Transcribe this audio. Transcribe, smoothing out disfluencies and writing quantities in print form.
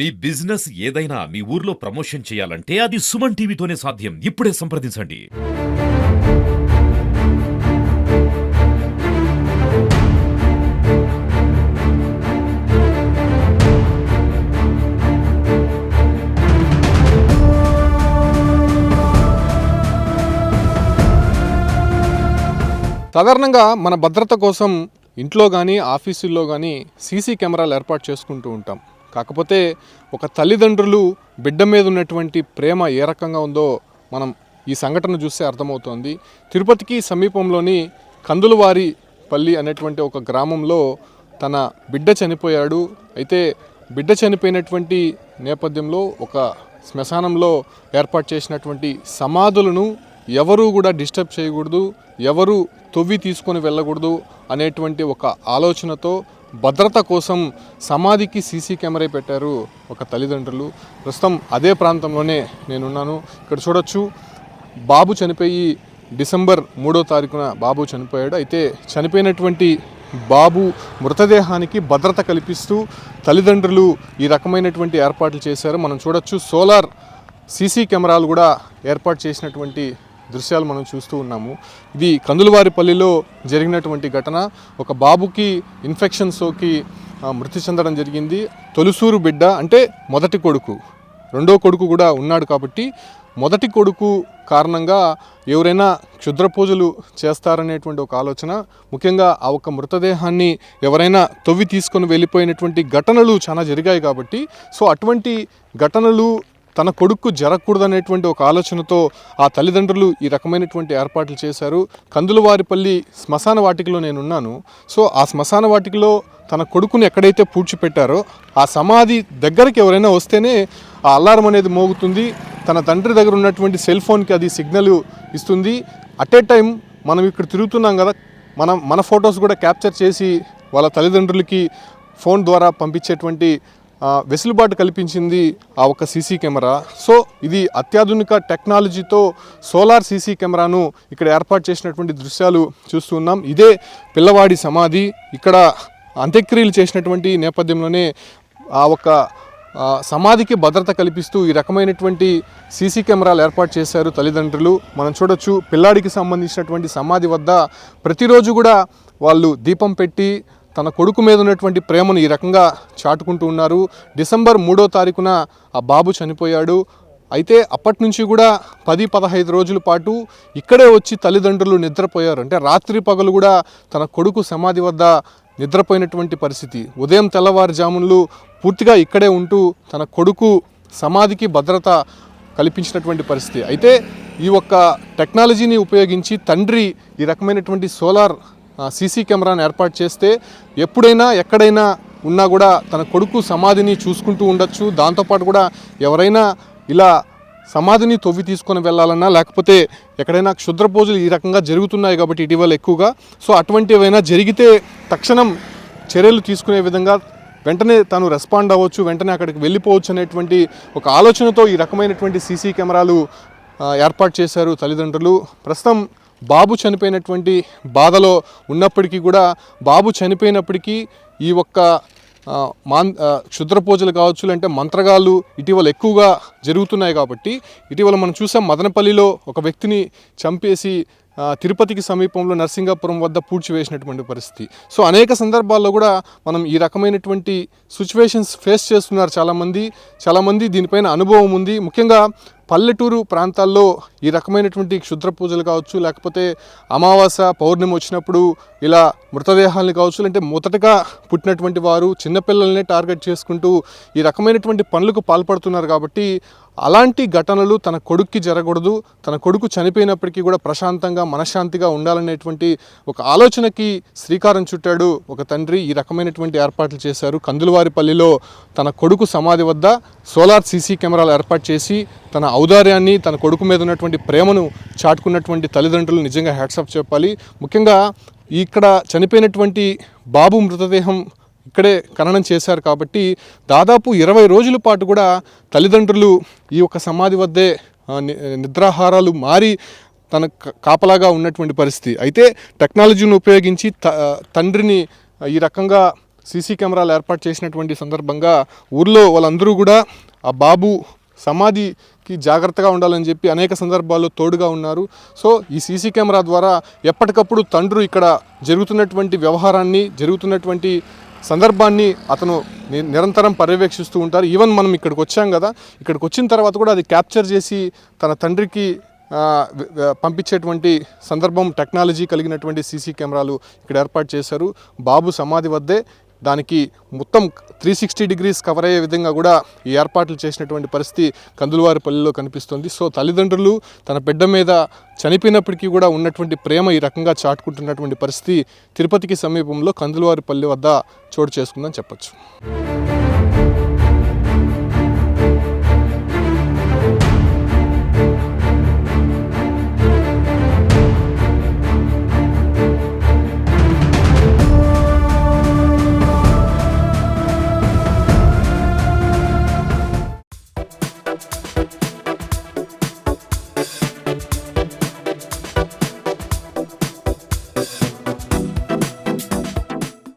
మీ business ఏదైనా మీ ఊర్లో promotion చేయాలంటే అది సుమన్ టీవీతోనే సాధ్యం. ఇప్పుడే సంప్రదించండి. సాధారణంగా మన భద్రత కోసం ఇంట్లో కానీ ఆఫీసుల్లో కానీ సీసీ కెమెరాలు ఏర్పాటు చేసుకుంటూ ఉంటాం. కాకపోతే ఒక తల్లిదండ్రులు బిడ్డ మీద ఉన్నటువంటి ప్రేమ ఏ రకంగా ఉందో మనం ఈ సంఘటన చూస్తే అర్థమవుతోంది. తిరుపతికి సమీపంలోని కందులవారిపల్లి అనేటువంటి ఒక గ్రామంలో తన బిడ్డ చనిపోయాడు. అయితే బిడ్డ చనిపోయినటువంటి నేపథ్యంలో ఒక శ్మశానంలో ఏర్పాటు చేసినటువంటి సమాధులను ఎవరు కూడా డిస్టర్బ్ చేయకూడదు, ఎవరు తొవ్వి తీసుకొని వెళ్ళకూడదు అనేటువంటి ఒక ఆలోచనతో భద్రత కోసం సమాధికి సీసీ కెమెరా పెట్టారు ఒక తల్లిదండ్రులు. ప్రస్తుతం అదే ప్రాంతంలోనే నేనున్నాను. ఇక్కడ చూడొచ్చు, బాబు చనిపోయి డిసెంబర్ 3వ తారీఖున బాబు చనిపోయాడు. అయితే చనిపోయినటువంటి బాబు మృతదేహానికి భద్రత కల్పిస్తూ తల్లిదండ్రులు ఈ రకమైనటువంటి ఏర్పాట్లు చేశారు. మనం చూడొచ్చు, సోలార్ సీసీ కెమెరాలు కూడా ఏర్పాటు చేసినటువంటి దృశ్యాలు మనం చూస్తూ ఉన్నాము. ఇది కందులవారిపల్లిలో జరిగినటువంటి ఘటన. ఒక బాబుకి ఇన్ఫెక్షన్ సోకి మృతి చెందడం జరిగింది. తొలిసూరు బిడ్డ అంటే మొదటి కొడుకు, రెండో కొడుకు కూడా ఉన్నాడు కాబట్టి మొదటి కొడుకు కారణంగా ఎవరైనా క్షుద్ర పూజలు చేస్తారనేటువంటి ఒక ఆలోచన, ముఖ్యంగా ఆ ఒక మృతదేహాన్ని ఎవరైనా తొవ్వి తీసుకొని వెళ్ళిపోయినటువంటి ఘటనలు చాలా జరిగాయి కాబట్టి సో అటువంటి ఘటనలు తన కొడుకు జరగకూడదనేటువంటి ఒక ఆలోచనతో ఆ తల్లిదండ్రులు ఈ రకమైనటువంటి ఏర్పాట్లు చేశారు. కందులవారిపల్లి శ్మశాన వాటికలో నేనున్నాను. సో ఆ శ్మశాన వాటికలో తన కొడుకుని ఎక్కడైతే పూడ్చిపెట్టారో ఆ సమాధి దగ్గరికి ఎవరైనా వస్తేనే ఆ అలారం అనేది మోగుతుంది. తన తండ్రి దగ్గర ఉన్నటువంటి సెల్ ఫోన్కి అది సిగ్నల్ ఇస్తుంది. అట్ ఏ టైం మనం ఇక్కడ తిరుగుతున్నాం కదా, మన ఫొటోస్ కూడా క్యాప్చర్ చేసి వాళ్ళ తల్లిదండ్రులకి ఫోన్ ద్వారా పంపించేటువంటి వెసులుబాటు కల్పించింది ఆ ఒక సీసీ కెమెరా. సో ఇది అత్యాధునిక టెక్నాలజీతో సోలార్ సీసీ కెమెరాను ఇక్కడ ఏర్పాటు చేసినటువంటి దృశ్యాలు చూస్తున్నాం. ఇదే పిల్లవాడి సమాధి. ఇక్కడ అంత్యక్రియలు చేసినటువంటి నేపథ్యంలోనే ఆ ఒక సమాధికి భద్రత కల్పిస్తూ ఈ రకమైనటువంటి సీసీ కెమెరాలు ఏర్పాటు చేశారు తల్లిదండ్రులు. మనం చూడొచ్చు, పిల్లాడికి సంబంధించినటువంటి సమాధి వద్ద ప్రతిరోజు కూడా వాళ్ళు దీపం పెట్టి తన కొడుకు మీద ఉన్నటువంటి ప్రేమను ఈ రకంగా చాటుకుంటూ ఉన్నారు. డిసెంబర్ 3వ తారీఖున ఆ బాబు చనిపోయాడు. అయితే అప్పటి నుంచి కూడా 10-15 రోజుల పాటు ఇక్కడే వచ్చి తల్లిదండ్రులు నిద్రపోయారు. అంటే రాత్రి పగలు కూడా తన కొడుకు సమాధి వద్ద నిద్రపోయినటువంటి పరిస్థితి. ఉదయం తెల్లవారుజాములు పూర్తిగా ఇక్కడే ఉంటూ తన కొడుకు సమాధికి భద్రత కల్పించినటువంటి పరిస్థితి. అయితే ఈ ఒక్క టెక్నాలజీని ఉపయోగించి తండ్రి ఈ రకమైనటువంటి సోలార్ సీసీ కెమెరాను ఏర్పాటు చేస్తే ఎప్పుడైనా ఎక్కడైనా ఉన్నా కూడా తన కొడుకు సమాధిని చూసుకుంటూ ఉండొచ్చు. దాంతోపాటు కూడా ఎవరైనా ఇలా సమాధిని తొవ్వి తీసుకొని వెళ్ళాలన్నా, లేకపోతే ఎక్కడైనా క్షుద్ర పూజలు ఈ రకంగా జరుగుతున్నాయి కాబట్టి ఇటీవల ఎక్కువగా, సో అటువంటివైనా జరిగితే తక్షణం చర్యలు తీసుకునే విధంగా వెంటనే తను రెస్పాండ్ అవ్వచ్చు, వెంటనే అక్కడికి వెళ్ళిపోవచ్చు అనేటువంటి ఒక ఆలోచనతో ఈ రకమైనటువంటి సీసీ కెమెరాలు ఏర్పాటు చేశారు తల్లిదండ్రులు. ప్రస్తుతం బాబు చనిపోయినటువంటి బాధలో ఉన్నప్పటికీ కూడా, బాబు చనిపోయినప్పటికీ ఈ ఒక్క క్షుద్ర పూజలు కావచ్చు, అంటే మంత్రగాళ్ళు ఇటీవల ఎక్కువగా జరుగుతున్నాయి కాబట్టి ఇటీవల మనం చూసాం, మదనపల్లిలో ఒక వ్యక్తిని చంపేసి తిరుపతికి సమీపంలో నరసింగాపురం వద్ద పూడ్చివేసినటువంటి పరిస్థితి. సో అనేక సందర్భాల్లో కూడా మనం ఈ రకమైనటువంటి సిచ్యువేషన్స్ ఫేస్ చేస్తున్నారు చాలామంది దీనిపైన అనుభవం ఉంది. ముఖ్యంగా పల్లెటూరు ప్రాంతాల్లో ఈ రకమైనటువంటి క్షుద్ర పూజలు కావచ్చు, లేకపోతే అమావాస్య పౌర్ణమి వచ్చినప్పుడు ఇలా మృతదేహాలను కావచ్చు, అంటే మొదటగా పుట్టినటువంటి వారు చిన్నపిల్లల్నే టార్గెట్ చేసుకుంటూ ఈ రకమైనటువంటి పనులకు పాల్పడుతున్నారు కాబట్టి అలాంటి ఘటనలు తన కొడుక్కి జరగకూడదు, తన కొడుకు చనిపోయినప్పటికీ కూడా ప్రశాంతంగా మనశ్శాంతిగా ఉండాలనేటువంటి ఒక ఆలోచనకి శ్రీకారం చుట్టాడు ఒక తండ్రి. ఈ రకమైనటువంటి ఏర్పాట్లు చేశారు. కందులవారిపల్లిలో తన కొడుకు సమాధి వద్ద సోలార్ సీసీ కెమెరాలు ఏర్పాటు చేసి తన ఔదార్యాన్ని, తన కొడుకు మీద ఉన్నటువంటి ప్రేమను చాటుకున్నటువంటి తల్లిదండ్రులు నిజంగా హ్యాట్సాప్ చెప్పాలి. ముఖ్యంగా ఇక్కడ చనిపోయినటువంటి బాబు మృతదేహం ఇక్కడే ఖననం చేశారు కాబట్టి దాదాపు 20 రోజుల పాటు కూడా తల్లిదండ్రులు ఈ యొక్క సమాధి వద్దే నిద్రాహారాలు మారి తన కాపలాగా ఉన్నటువంటి పరిస్థితి. అయితే టెక్నాలజీని ఉపయోగించి తండ్రిని ఈ రకంగా సీసీ కెమెరాలు ఏర్పాటు చేసినటువంటి సందర్భంగా ఊర్లో వాళ్ళందరూ కూడా ఆ బాబు సమాధికి జాగ్రత్తగా ఉండాలని చెప్పి అనేక సందర్భాల్లో తోడుగా ఉన్నారు. సో ఈ సీసీ కెమెరా ద్వారా ఎప్పటికప్పుడు తండ్రి ఇక్కడ జరుగుతున్నటువంటి వ్యవహారాన్ని, జరుగుతున్నటువంటి సందర్భాన్ని అతను నిరంతరం పర్యవేక్షిస్తూ ఉంటారు. ఈవెన్ మనం ఇక్కడికి వచ్చాం కదా, ఇక్కడికి వచ్చిన తర్వాత కూడా అది క్యాప్చర్ చేసి తన తండ్రికి పంపించేటువంటి సందర్భం టెక్నాలజీ కలిగినటువంటి సీసీ కెమెరాలు ఇక్కడ ఏర్పాటు చేశారు. బాబు సమాధి వద్దే దానికి మొత్తం 360 డిగ్రీస్ కవర్ అయ్యే విధంగా కూడా ఈ ఏర్పాట్లు చేసినటువంటి పరిస్థితి కందులవారిపల్లిలో కనిపిస్తుంది. సో తల్లిదండ్రులు తన బిడ్డ మీద చనిపోయినప్పటికీ కూడా ఉన్నటువంటి ప్రేమ ఈ రకంగా చాటుకుంటున్నటువంటి పరిస్థితి తిరుపతికి సమీపంలో కందులవారిపల్లి వద్ద చోటు చేసుకుందని చెప్పొచ్చు.